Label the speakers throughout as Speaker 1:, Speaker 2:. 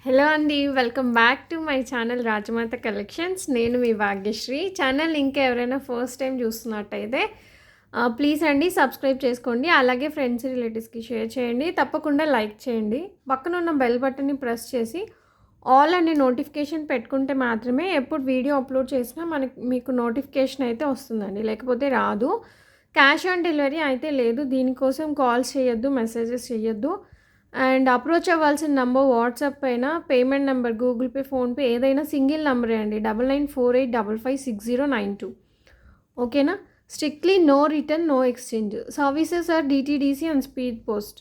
Speaker 1: Hello అండి. Welcome back to my channel Rajamata collections. నేను మీ భాగ్యశ్రీ. ఛానల్ ఇంకా ఎవరైనా ఫస్ట్ టైం చూస్తున్నట్టయితే ప్లీజ్ అండి సబ్స్క్రైబ్ చేసుకోండి. అలాగే ఫ్రెండ్స్, రిలేటివ్స్కి షేర్ చేయండి. తప్పకుండా లైక్ చేయండి. పక్కన ఉన్న బెల్ బటన్ని ప్రెస్ చేసి ఆల్ అనే నోటిఫికేషన్ పెట్టుకుంటే మాత్రమే ఎప్పుడు వీడియో అప్లోడ్ చేసినా మీకు నోటిఫికేషన్ అయితే వస్తుందండి, లేకపోతే రాదు. క్యాష్ ఆన్ డెలివరీ అయితే లేదు. దీనికోసం కాల్స్ చేయొద్దు, మెసేజెస్ చేయొద్దు. అండ్ అప్రోచ్ అవ్వాల్సిన నంబర్ వాట్సాప్ పైన, payment number Google Pay, PhonePe ఏదైనా సింగిల్ నెంబరే అండి, 9948555092. ఓకేనా? Strictly no return, no exchange. Services are DTDC and speed post.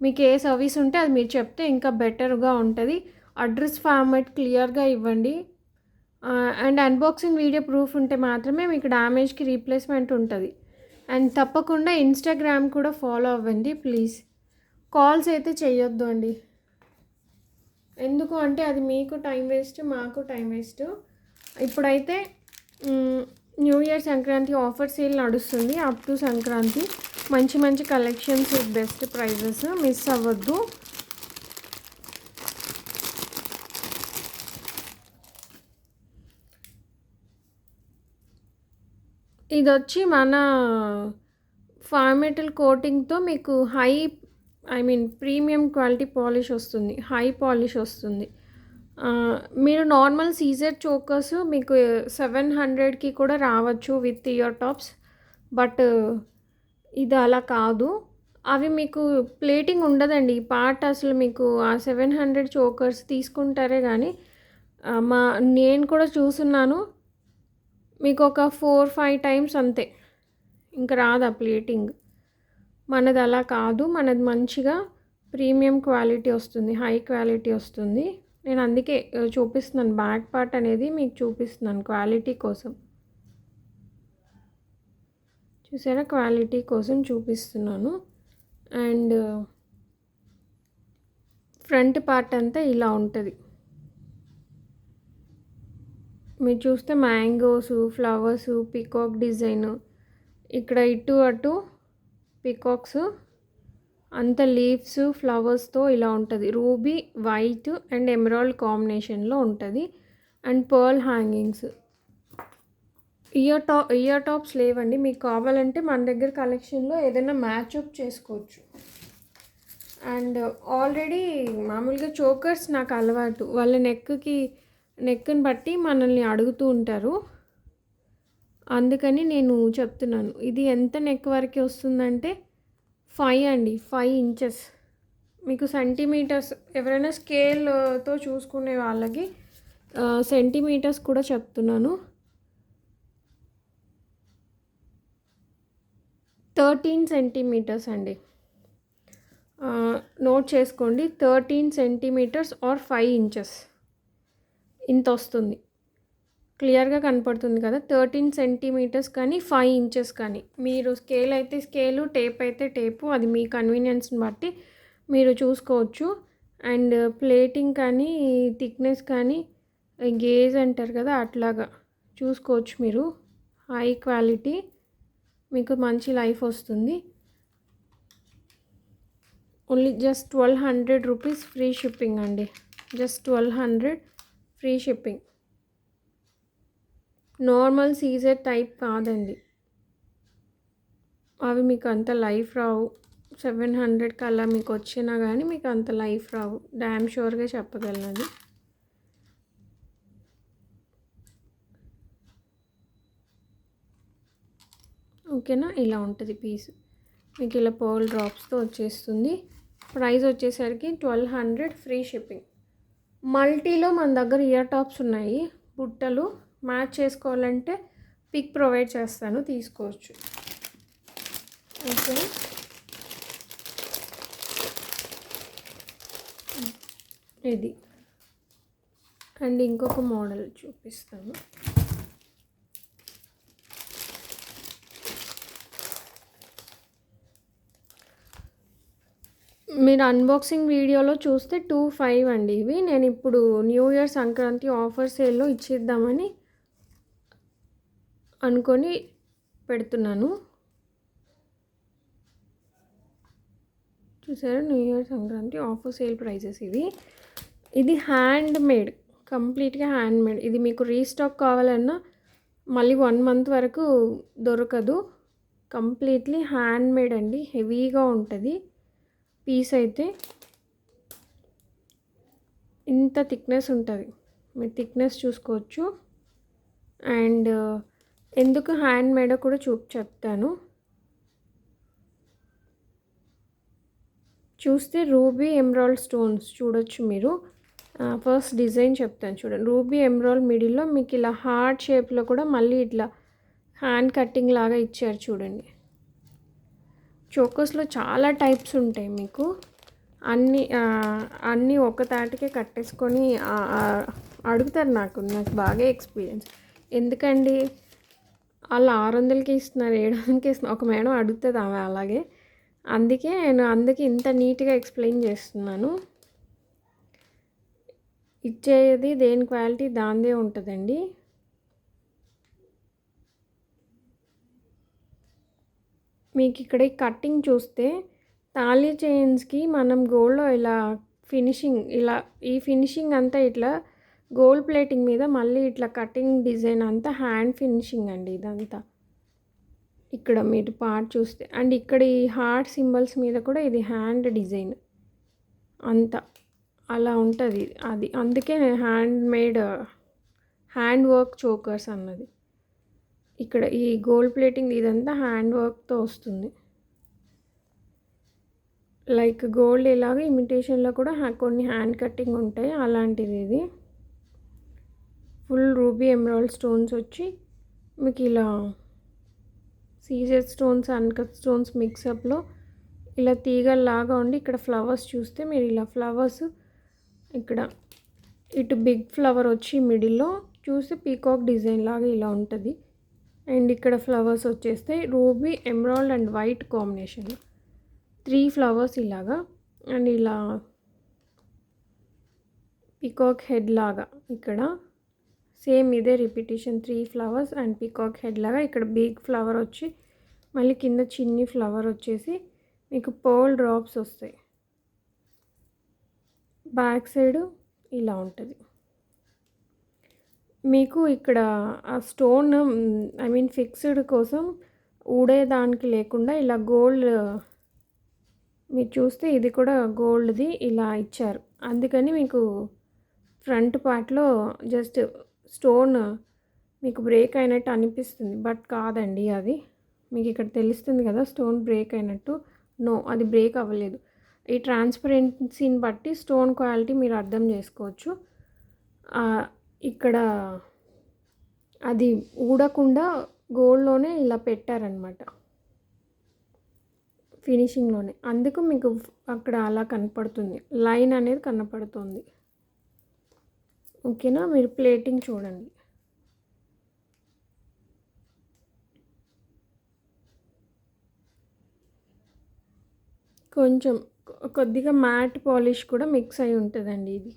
Speaker 1: మీకు ఏ సర్వీస్ ఉంటే అది మీరు చెప్తే ఇంకా బెటర్గా ఉంటుంది. అడ్రస్ ఫార్మాట్ క్లియర్గా ఇవ్వండి. అండ్ అన్బాక్సింగ్ వీడియో ప్రూఫ్ ఉంటే మాత్రమే మీకు డ్యామేజ్కి రీప్లేస్మెంట్ ఉంటుంది. అండ్ తప్పకుండా ఇన్స్టాగ్రామ్ కూడా ఫాలో అవ్వండి ప్లీజ్. కాల్స్ అయితే చేయొద్దు అండి. ఎందుకు అంటే అది మీకు టైం వేస్ట్, మాకు టైం వేస్ట్. ఇప్పుడైతే new year Sankranti offer sale నడుస్తుంది. అప్ టు సంక్రాంతి మంచి మంచి collections with best prizes. Miss అవ్వద్దు. ఇది వచ్చి మన ఫార్మెటల్ కోటింగ్తో మీకు ప్రీమియం క్వాలిటీ పాలిష్ వస్తుంది, హై పాలిష్ వస్తుంది. మీరు నార్మల్ సీజర్ చోకర్స్ మీకు 700కి కూడా రావచ్చు విత్ ఇయర్ టాప్స్. బట్ ఇది అలా కాదు. అవి మీకు ప్లేటింగ్ ఉండదండి. ఈ పార్ట్ అసలు మీకు ఆ 700 చోకర్స్ తీసుకుంటారే కానీ నేను కూడా చూస్తున్నాను, మీకు ఒక 4-5 టైమ్స్ అంతే, ఇంకా రాదు ఆ ప్లేటింగ్. మనది అలా కాదు. మనది మంచిగా ప్రీమియం క్వాలిటీ వస్తుంది, హై క్వాలిటీ వస్తుంది. నేను అందుకే చూపిస్తున్నాను, బ్యాక్ పార్ట్ అనేది మీకు చూపిస్తున్నాను క్వాలిటీ కోసం. చూసారా, క్వాలిటీ కోసం చూపిస్తున్నాను. అండ్ ఫ్రంట్ పార్ట్ అంతా ఇలా ఉంటుంది. మీరు చూస్తే మ్యాంగోస్, ఫ్లవర్స్, పికాక్ డిజైన్, ఇక్కడ ఇటు అటు పికాక్స్, అంత లీవ్స్, ఫ్లవర్స్తో ఇలా ఉంటుంది. రూబీ, వైట్ అండ్ ఎమరాల్డ్ కాంబినేషన్లో ఉంటుంది. And pearl hangings. Ear tops లేవండి. మీకు కావాలంటే మన దగ్గర కలెక్షన్లో ఏదైనా మ్యాచ్అప్ చేసుకోవచ్చు. అండ్ ఆల్రెడీ మామూలుగా చోకర్స్ నాకు అలవాటు. వాళ్ళ నెక్ని బట్టి మనల్ని అడుగుతూ ఉంటారు, అందుకని నేను చెప్తున్నాను. ఇది ఎంత నెక్ వరకు వస్తుందంటే 5 అండి, 5 ఇంచెస్. మీకు సెంటీమీటర్స్, ఎవరైనా స్కేల్తో చూసుకునే వాళ్ళకి సెంటీమీటర్స్ కూడా చెప్తున్నాను. 13 సెంటీమీటర్స్ అండి. నోట్ చేసుకోండి, 13 సెంటీమీటర్స్ ఆర్ 5 ఇంచెస్ ఇంత వస్తుంది. క్లియర్గా కనపడుతుంది కదా, 13 సెంటీమీటర్స్ కానీ 5 ఇంచెస్ కానీ. మీరు స్కేల్ అయితే స్కేలు, టేప్ అయితే టేపు, అది మీ కన్వీనియన్స్ని బట్టి మీరు చూసుకోవచ్చు. అండ్ ప్లేటింగ్ కానీ, థిక్నెస్ కానీ, గేజ్ అంటారు కదా, అట్లాగా చూసుకోవచ్చు మీరు. హై క్వాలిటీ, మీకు మంచి లైఫ్ వస్తుంది. Only just 1200 rupees free shipping అండి. Just 1200 free shipping. నార్మల్ సీజర్ టైప్ కాదండి, అవి మీకు అంత లైఫ్ రావు. 700కి అలా మీకు వచ్చినా కానీ మీకు అంత లైఫ్ రావు, డ్యామ్ షూర్గా చెప్పగలను. ఓకేనా? ఇలా ఉంటుంది పీస్. మీకు ఇలా పర్ల్ డ్రాప్స్తో వచ్చేస్తుంది. ప్రైస్ వచ్చేసరికి 1200 ఫ్రీ షిప్పింగ్. మల్టీలో మన దగ్గర ఇయర్ టాప్స్ ఉన్నాయి, బుట్టలు. మ్యాచ్ చేసుకోవాలంటే పిక్ ప్రొవైడ్ చేస్తాను, తీసుకోవచ్చు. ఓకే, ఇది. అండ్ ఇంకొక మోడల్ చూపిస్తాను. మీరు అన్బాక్సింగ్ వీడియోలో చూస్తే 25 అండి ఇవి. నేను ఇప్పుడు న్యూ ఇయర్ సంక్రాంతి ఆఫర్ సేల్లో ఇచ్చేద్దామని అనుకొని పెడుతున్నాను. చూసారా, new year Sankranti offer sale prizes ఇవి. ఇది హ్యాండ్ మేడ్, కంప్లీట్గా హ్యాండ్ మేడ్. ఇది మీకు రీస్టాక్ కావాలన్నా మళ్ళీ 1 మంత్ వరకు దొరకదు. కంప్లీట్లీ హ్యాండ్ మేడ్ అండి. హెవీగా ఉంటుంది పీస్ అయితే. ఇంత థిక్నెస్ ఉంటుంది, మీరు థిక్నెస్ చూసుకోవచ్చు. అండ్ ఎందుకు హ్యాండ్ మేడో కూడా చెప్తాను. చూస్తే రూబీ ఎమరాల్డ్ స్టోన్స్ చూడొచ్చు మీరు. ఫస్ట్ డిజైన్ చెప్తాను చూడండి. రూబీ ఎమరాల్డ్ మిడిల్లో మీకు ఇలా హార్ట్ షేప్లో కూడా మళ్ళీ ఇట్లా హ్యాండ్ కట్టింగ్ లాగా ఇచ్చారు చూడండి. చోకర్స్లో చాలా టైప్స్ ఉంటాయి మీకు. అన్నీ ఒక తాటికే కట్టేసుకొని అడుగుతారు. నాకు బాగా ఎక్స్పీరియన్స్. ఎందుకండి వాళ్ళు 600కి ఇస్తున్నారు, 700కి ఇస్తున్నారు. ఒక మేడం అడుగుతుంది ఆమె అలాగే. అందుకే ఇంత నీట్గా ఎక్స్ప్లెయిన్ చేస్తున్నాను. ఇచ్చేది దేని క్వాలిటీ దాందే ఉంటుందండి. మీకు ఇక్కడ కట్టింగ్ చూస్తే తాళీ చైన్స్కి మనం గోల్డ్లో ఇలా ఫినిషింగ్, ఈ ఫినిషింగ్ అంతా ఇట్లా గోల్డ్ ప్లేటింగ్ మీద మళ్ళీ ఇట్లా కటింగ్ డిజైన్ అంతా హ్యాండ్ ఫినిషింగ్ అండి ఇదంతా. ఇక్కడ మీరు పార్ట్ చూస్తే అండ్ ఇక్కడ ఈ హార్ట్ సింబల్స్ మీద కూడా ఇది హ్యాండ్ డిజైన్ అంతా అలా ఉంటుంది అది. అందుకే hand made, hand work chokers అన్నది. ఇక్కడ ఈ గోల్డ్ ప్లేటింగ్ ఇదంతా హ్యాండ్ వర్క్తో వస్తుంది. లైక్ గోల్డ్ ఇలాగ ఇమిటేషన్లో కూడా కొన్ని హ్యాండ్ కట్టింగ్ ఉంటాయి, అలాంటిది ఇది. ఫుల్ రూబీ ఎమరాల్డ్ స్టోన్స్ వచ్చి మీకు ఇలా సీజెడ్ స్టోన్స్, అన్కట్ స్టోన్స్ మిక్సప్లో ఇలా తీగల్లాగా ఉండి ఇక్కడ ఫ్లవర్స్ చూస్తే మీరు ఇలా ఫ్లవర్స్ ఇక్కడ ఇటు బిగ్ ఫ్లవర్ వచ్చి మిడిల్లో చూస్తే పీకాక్ డిజైన్ లాగా ఇలా ఉంటుంది. అండ్ ఇక్కడ ఫ్లవర్స్ వచ్చేస్తే ruby emerald and white combination 3 flowers ఇలాగా. అండ్ ఇలా పీకాక్ హెడ్ లాగా ఇక్కడ సేమ్ ఇదే repetition 3 flowers and peacock head లాగా. ఇక్కడ బిగ్ ఫ్లవర్ వచ్చి మళ్ళీ కింద చిన్ని ఫ్లవర్ వచ్చేసి మీకు పర్ల్ డ్రాప్స్ వస్తాయి. బ్యాక్ సైడ్ ఇలా ఉంటుంది. మీకు ఇక్కడ ఆ స్టోన్ ఫిక్స్డ్ కోసం ఊడేదానికి లేకుండా ఇలా గోల్డ్ మీరు చూస్తే ఇది కూడా గోల్డ్ది ఇలా ఇచ్చారు. అందుకని మీకు ఫ్రంట్ పార్ట్లో జస్ట్ స్టోన్ మీకు బ్రేక్ అయినట్టు అనిపిస్తుంది, బట్ కాదండి. అది మీకు ఇక్కడ తెలుస్తుంది కదా స్టోన్ బ్రేక్ అయినట్టు. నో, అది బ్రేక్ అవ్వలేదు. ఈ ట్రాన్స్పరెన్సీని బట్టి స్టోన్ క్వాలిటీ మీరు అర్థం చేసుకోవచ్చు. ఇక్కడ అది ఊడకుండా గోల్డ్లోనే ఇలా పెట్టారనమాట ఫినిషింగ్లోనే. అందుకు మీకు అక్కడ అలా కనపడుతుంది, లైన్ అనేది కనపడుతుంది. ఓకేనా, మీరు ప్లేటింగ్ చూడండి. కొంచెం కొద్దిగా మ్యాట్ పాలిష్ కూడా మిక్స్ అయి ఉంటుందండి. ఇది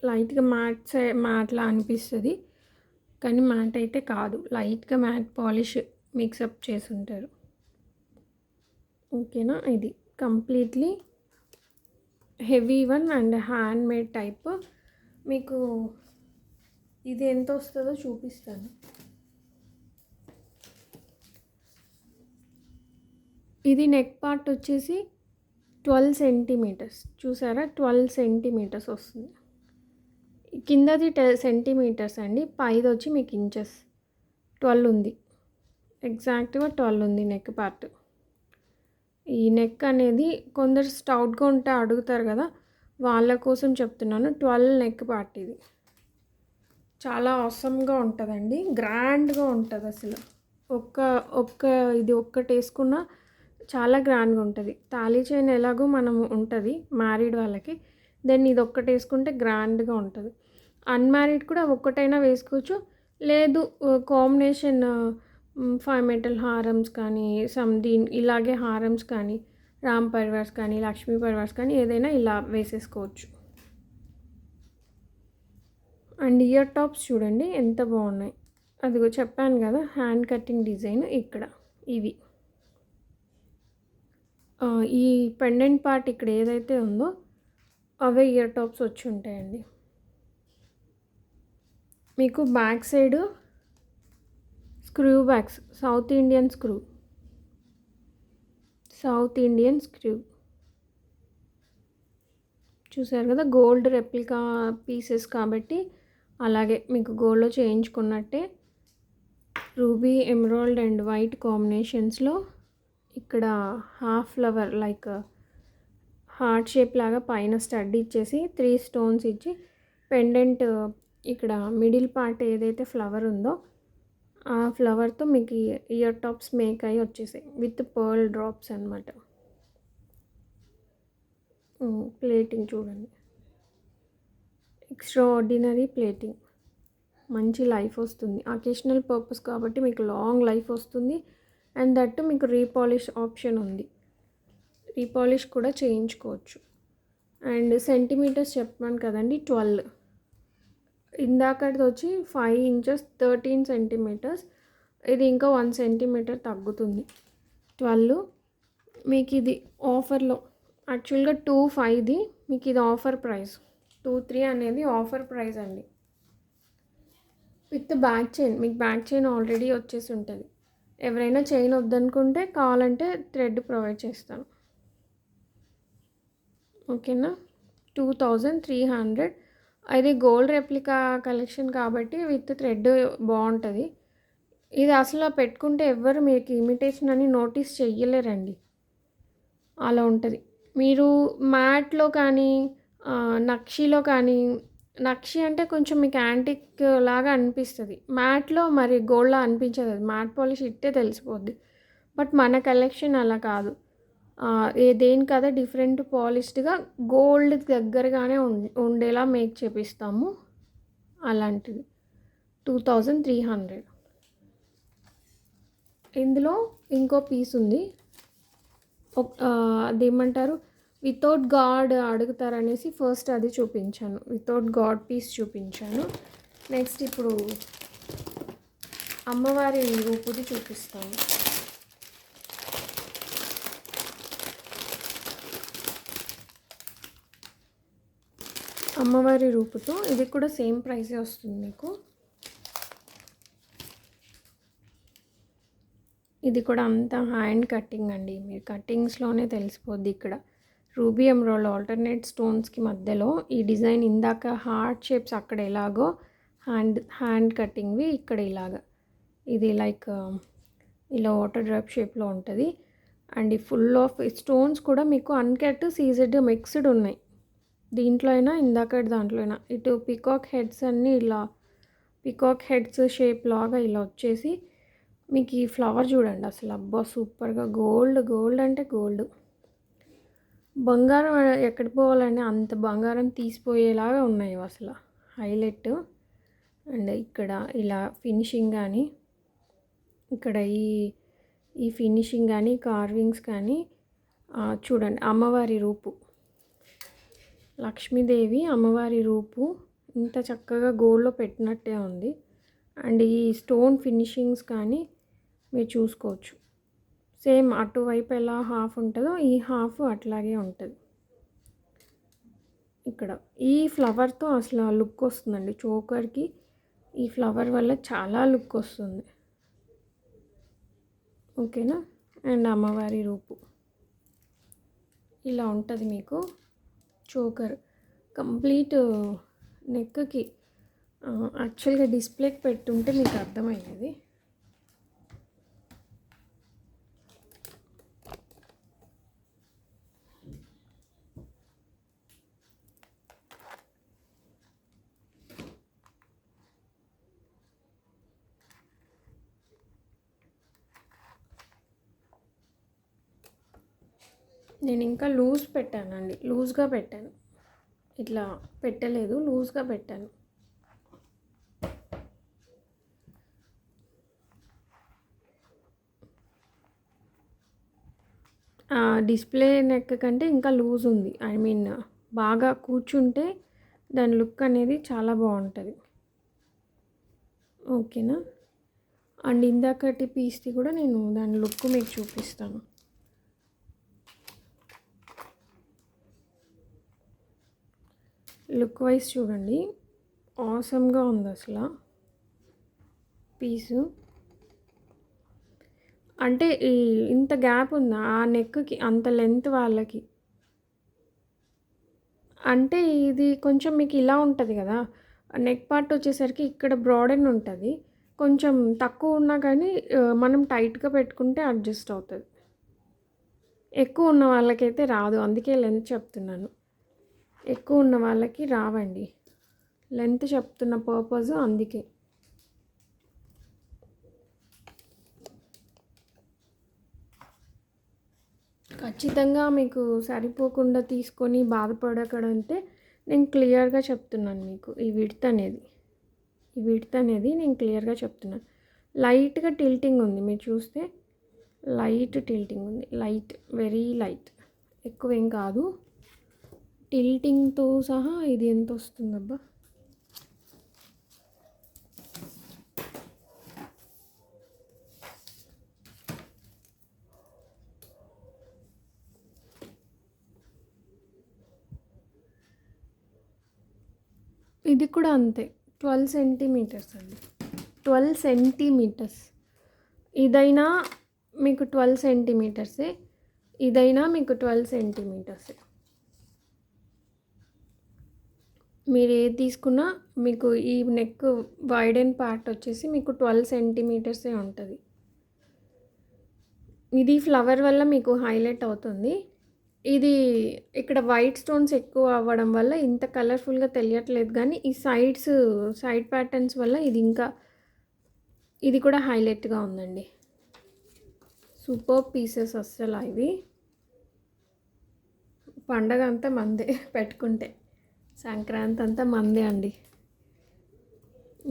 Speaker 1: లైట్గా మ్యాట్లా అనిపిస్తుంది, కానీ మ్యాట్ అయితే కాదు. లైట్గా మ్యాట్ పాలిష్ మిక్సప్ చేసి ఉంటారు. ఓకేనా, ఇది completely heavy one and hand made type. మీకు ఇది ఎంత వస్తుందో చూపిస్తాను. ఇది నెక్ పార్ట్ వచ్చేసి 12 సెంటీమీటర్స్ చూసారా, 12 సెంటీమీటర్స్ వస్తుంది. కిందది 10 సెంటీమీటర్స్ అండి, పైది వచ్చి మీకు ఇంచెస్ 12 ఉంది. ఎగ్జాక్ట్గా 12 ఉంది నెక్ పార్ట్. ఈ నెక్ అనేది కొందరు స్టౌట్గా ఉంటే అడుగుతారు కదా, వాళ్ళ కోసం చెప్తున్నాను. 12 నెక్ పార్ట్ ఇది. చాలా అవసరంగా ఉంటుందండి, గ్రాండ్గా ఉంటుంది అసలు. ఇది ఒక్కటి వేసుకున్నా చాలా గ్రాండ్గా ఉంటుంది. తాళీ చైన్ ఎలాగో మనం ఉంటుంది మ్యారీడ్ వాళ్ళకి, దెన్ ఇది ఒక్కటి వేసుకుంటే గ్రాండ్గా ఉంటుంది. అన్మ్యారీడ్ కూడా ఒక్కటైనా వేసుకోవచ్చు, లేదు కాంబినేషన్ 5 మెటల్ హారమ్స్ కానీ ఇలాగే హారమ్స్ కానీ రామ్ పరివార్స్ కానీ లక్ష్మీ పరివార్స్ కానీ ఏదైనా ఇలా వేసేసుకోవచ్చు. అండ్ ఇయర్ టాప్స్ చూడండి ఎంత బాగున్నాయి. అదిగో చెప్పాను కదా హ్యాండ్ కటింగ్ డిజైన్. ఇక్కడ ఇవి ఈ పెండెంట్ పార్ట్ ఇక్కడ ఏదైతే ఉందో అవే ఇయర్ టాప్స్ వచ్చి ఉంటాయండి. మీకు back side screw bags, south Indian screw చూసారు కదా, గోల్డ్ రెప్లికా పీసెస్ కాబట్టి అలాగే మీకు గోల్డ్లో చేయించుకున్నట్టే రూబీ, ఎమరాల్డ్ అండ్ వైట్ కాంబినేషన్స్లో ఇక్కడ half flower like heart shape లాగా పైన స్టడ్ ఇచ్చేసి 3 స్టోన్స్ ఇచ్చి పెండెంట్ ఇక్కడ మిడిల్ పార్ట్ ఏదైతే ఫ్లవర్ ఉందో ఆ ఫ్లవర్తో మీకు ఇయర్ టాప్స్ మేక్ అయ్యి వచ్చేసాయి విత్ పర్ల్ డ్రాప్స్ అనమాట. ప్లేటింగ్ చూడండి, ఎక్స్ట్రా ఆర్డినరీ ప్లేటింగ్, మంచి లైఫ్ వస్తుంది. అకేషనల్ పర్పస్ కాబట్టి మీకు లాంగ్ లైఫ్ వస్తుంది. అండ్ దట్టు మీకు రీపాలిష్ ఆప్షన్ ఉంది, రీపాలిష్ కూడా చేయించుకోవచ్చు. అండ్ సెంటీమీటర్స్ చెప్పాను కదండి, 12. ఇందాకది వచ్చి 5 ఇంచెస్ 13 సెంటీమీటర్స్, ఇది ఇంకా 1 సెంటీమీటర్ తగ్గుతుంది 12. మీకు ఇది ఆఫర్లో యాక్చువల్గా 2,500ది, మీకు ఇది ఆఫర్ ప్రైస్ 2,300 అనేది ఆఫర్ ప్రైస్ అండి. విత్ బ్యాక్ చైన్, మీకు బ్యాక్ చైన్ ఆల్రెడీ వచ్చేసి ఉంటుంది. ఎవరైనా చైన్ వద్దనుకుంటే కావాలంటే థ్రెడ్ ప్రొవైడ్ చేస్తాను. ఓకేనా, 2,300. అది గోల్డ్ రెప్లికా కలెక్షన్ కాబట్టి విత్ థ్రెడ్ బాగుంటుంది. ఇది అసలు పెట్టుకుంటే ఎవ్వరు మీకు ఇమిటేషన్ అని నోటీస్ చెయ్యలేరండి, అలా ఉంటుంది. మీరు మ్యాట్లో కానీ నక్షీలో కానీ, నక్షి అంటే కొంచెం మీకు యాంటిక్ లాగా అనిపిస్తుంది, మ్యాట్లో మరి గోల్డ్లా అనిపించదు, అది మ్యాట్ పాలిష్ ఇట్టే తెలిసిపోద్ది. బట్ మన కలెక్షన్ అలా కాదు, దేనికదా డిఫరెంట్ పాలిష్డ్గా గోల్డ్ దగ్గరగానే ఉండేలా మేక్ చేపిస్తాము. అలాంటిది 2,300. ఇందులో ఇంకో పీస్ ఉంది, అదేమంటారు వితౌట్ గాడ్ అడుగుతారనేసి ఫస్ట్ అది చూపించాను, వితౌట్ గాడ్ పీస్ చూపించాను. నెక్స్ట్ ఇప్పుడు అమ్మవారి రూపుది చూపిస్తాను. అమ్మవారి రూపుతో ఇది కూడా సేమ్ ప్రైసే వస్తుంది మీకు. ఇది కూడా అంతా హ్యాండ్ కట్టింగ్ అండి, మీరు కట్టింగ్స్లోనే తెలిసిపోద్ది. ఇక్కడ రూబీ ఎమరాల్డ్ ఆల్టర్నేట్ స్టోన్స్కి మధ్యలో ఈ డిజైన్, ఇందాక హార్ట్ షేప్స్ అక్కడ ఎలాగో హ్యాండ్ కట్టింగ్వి ఇక్కడ ఇలాగా, ఇది లైక్ ఇలా వాటర్ డ్రాప్ షేప్లో ఉంటుంది. అండ్ ఈ ఫుల్ ఆఫ్ స్టోన్స్ కూడా మీకు అన్కట్ సీజెడ్ మిక్స్డ్ ఉన్నాయి, దీంట్లో అయినా ఇందాకటి దాంట్లో అయినా. ఇటు పికాక్ హెడ్స్ అన్నీ ఇలా పికాక్ హెడ్స్ షేప్ లాగా ఇలా వచ్చేసి మీకు ఈ ఫ్లవర్ చూడండి అసలు, అబ్బా సూపర్గా గోల్డ్ అంటే గోల్డ్. బంగారం ఎక్కడికి పోవాలని అంత బంగారం తీసిపోయేలాగా ఉన్నాయి అసలు, హైలైట్. అండ్ ఇక్కడ ఇలా ఫినిషింగ్ కానీ, ఇక్కడ ఈ ఫినిషింగ్ కానీ, కార్వింగ్స్ కానీ చూడండి. అమ్మవారి రూపు, లక్ష్మీదేవి అమ్మవారి రూపు ఇంత చక్కగా గోల్డ్లో పెట్టినట్టే ఉంది. అండ్ ఈ స్టోన్ ఫినిషింగ్స్ కానీ మీరు చూసుకోవచ్చు, సేమ్ అటువైపు ఎలా హాఫ్ ఉంటుందో ఈ హాఫ్ అట్లాగే ఉంటుంది. ఇక్కడ ఈ ఫ్లవర్తో అసలు లుక్ వస్తుందండి, చోకర్కి ఈ ఫ్లవర్ వల్ల చాలా లుక్ వస్తుంది. ఓకేనా, అండ్ అమ్మవారి రూపు ఇలా ఉంటుంది మీకు. చోకర్ కంప్లీట్ నెక్కి యాక్చువల్గా డిస్ప్లేకి పెట్టుంటే మీకు అర్థమయ్యేది. నేను ఇంకా లూజ్ పెట్టానండి, లూజ్గా పెట్టాను, ఇట్లా పెట్టలేదు, లూజ్గా పెట్టాను. డిస్ప్లే నెక్ కంటే ఇంకా లూజ్ ఉంది, ఐ మీన్ బాగా కూర్చుంటే దాని లుక్ అనేది చాలా బాగుంటుంది. ఓకేనా, అండ్ ఇందాకటి పీస్ది కూడా నేను దాని లుక్ మీకు చూపిస్తాను. లుక్ వైజ్ చూడండి, ఆసమ్గా ఉంది అసలు పీసు. అంటే ఇంత గ్యాప్ ఉందా ఆ నెక్కి, అంత లెంత్ వాళ్ళకి. అంటే ఇది కొంచెం మీకు ఇలా ఉంటుంది కదా, నెక్ పార్ట్ వచ్చేసరికి ఇక్కడ బ్రాడెన్ ఉంటుంది. కొంచెం తక్కువ ఉన్నా కానీ మనం టైట్గా పెట్టుకుంటే అడ్జస్ట్ అవుతుంది. ఎక్కువ ఉన్న వాళ్ళకైతే రాదు, అందుకే లెంత్ చెప్తున్నాను. ఎక్కువ ఉన్న వాళ్ళకి రావండి, లెంత్ చెప్తున్న పర్పస్ అందుకే. ఖచ్చితంగా మీకు సరిపోకుండా తీసుకొని బాధపడకంటే నేను క్లియర్గా చెప్తున్నాను మీకు. ఈ విడ్త్ అనేది నేను క్లియర్గా చెప్తున్నాను. లైట్గా టిల్టింగ్ ఉంది, మీరు చూస్తే లైట్ టిల్టింగ్ ఉంది, లైట్, వెరీ లైట్, ఎక్కువ ఏం కాదు. టిల్టింగ్తో సహా ఇది ఎంత వస్తుందబ్బా, ఇది కూడా అంతే, 12 సెంటీమీటర్స్ అండి, 12 సెంటీమీటర్స్. ఇదైనా మీకు 12 సెంటీమీటర్సే, ఇదైనా మీకు 12 సెంటీమీటర్సే. మీరు ఏది తీసుకున్నా మీకు ఈ నెక్ వైడెన్ పార్ట్ వచ్చేసి మీకు 12 సెంటీమీటర్సే ఉంటుంది. ఇది ఫ్లవర్ వల్ల మీకు హైలైట్ అవుతుంది. ఇది ఇక్కడ వైట్ స్టోన్స్ ఎక్కువ అవ్వడం వల్ల ఇంత కలర్ఫుల్గా తెలియట్లేదు, కానీ ఈ సైడ్ ప్యాటర్న్స్ వల్ల ఇది కూడా హైలైట్గా ఉందండి. సూపర్ పీసెస్ అస్సలు ఇవి. పండగ అంతా మందే పెట్టుకుంటే, సంక్రాంతి అంతా మందే అండి.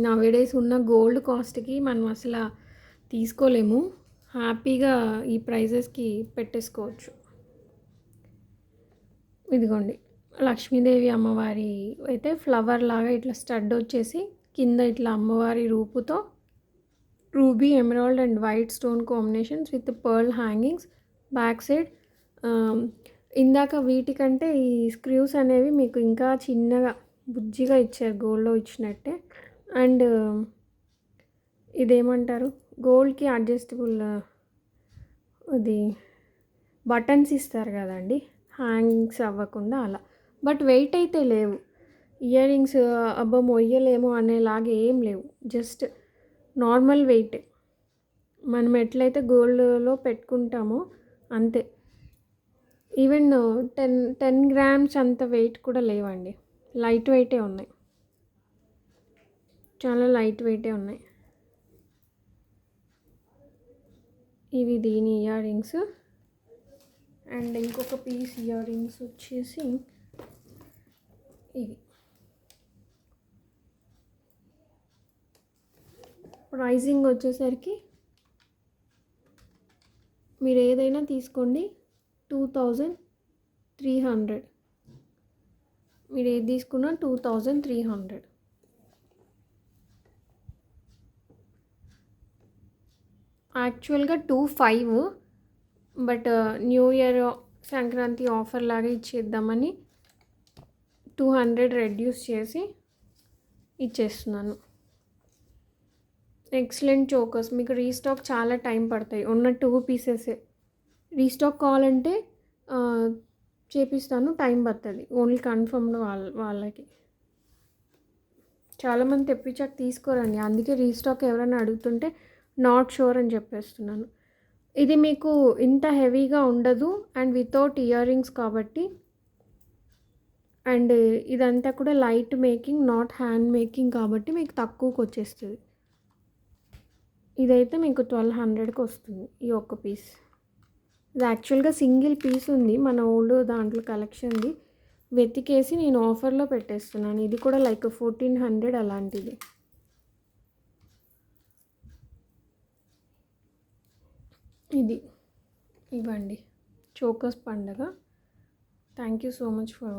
Speaker 1: నవేడేస్ ఉన్న గోల్డ్ కాస్ట్కి మనం అసలు తీసుకోలేము, హ్యాపీగా ఈ ప్రైజెస్కి పెట్టేసుకోవచ్చు. ఇదిగోండి, లక్ష్మీదేవి అమ్మవారి అయితే ఫ్లవర్ లాగా ఇట్లా స్టడ్ వచ్చేసి కింద ఇట్లా అమ్మవారి రూపుతో ruby, emerald and white stone combinations with pearl hangings. Back side ఇందాక వీటికంటే ఈ స్క్రూస్ అనేవి మీకు ఇంకా చిన్నగా బుజ్జిగా ఇచ్చారు, గోల్డ్లో ఇచ్చినట్టే. అండ్ ఇదేమంటారు, గోల్డ్కి అడ్జస్టబుల్ అది బటన్స్ ఇస్తారు కదండి, హ్యాంగ్స్ అవ్వకుండా అలా. బట్ వెయిట్ అయితే లేవు, ఇయర్ రింగ్స్ అబ్బా మొయ్యలేమో అనేలాగా ఏం లేవు, జస్ట్ నార్మల్ వెయిట్, మనం ఎట్లయితే గోల్డ్లో పెట్టుకుంటామో అంతే. ఈవెన్ 10 గ్రామ్స్ అంత వెయిట్ కూడా లేవండి, లైట్ వెయిటే ఉన్నాయి, చాలా లైట్ వెయిటే ఉన్నాయి. ఇవి దీని ఇయర్ రింగ్స్. అండ్ ఇంకొక పీస్ ఇయర్ రింగ్స్ వచ్చేసి ఇవి. ప్రైజింగ్ వచ్చేసరికి మీరు ఏదైనా తీసుకోండి 2300, మీరు ఏది తీసుకున్నా 2300. యాక్చువల్గా 25, but new year Sankranti offer లాగా ఇచ్చేద్దామని 200 రెడ్యూస్ చేసి ఇచ్చేస్తున్నాను. ఎక్సలెంట్ చోకర్స్, మీకు రీస్టాక్ చాలా టైం పడతాయి, ఉన్న 2 పీసెసే. రీస్టాక్ కావాలంటే చేపిస్తాను, టైం పడుతుంది, ఓన్లీ కన్ఫర్మ్డ్ వాళ్ళకి. చాలామంది తెప్పించాక తీసుకోరండి, అందుకే రీస్టాక్ ఎవరైనా అడుగుతుంటే నాట్ షూర్ అని చెప్పేస్తున్నాను. ఇది మీకు ఇంత హెవీగా ఉండదు అండ్ వితౌట్ ఇయర్ రింగ్స్ కాబట్టి. అండ్ ఇదంతా కూడా light making, not hand making కాబట్టి మీకు తక్కువకి వచ్చేస్తుంది. ఇదైతే మీకు 1200కి వస్తుంది ఈ ఒక్క పీస్. ఇది యాక్చువల్గా సింగిల్ పీస్ ఉంది మన ఓల్డ్ దాంట్లో కలెక్షన్ది, వెతికేసి నేను ఆఫర్లో పెట్టేస్తున్నాను. ఇది కూడా లైక్ 1400 అలాంటిది. ఇవ్వండి చోకర్స్ పండగ. Thank you so much for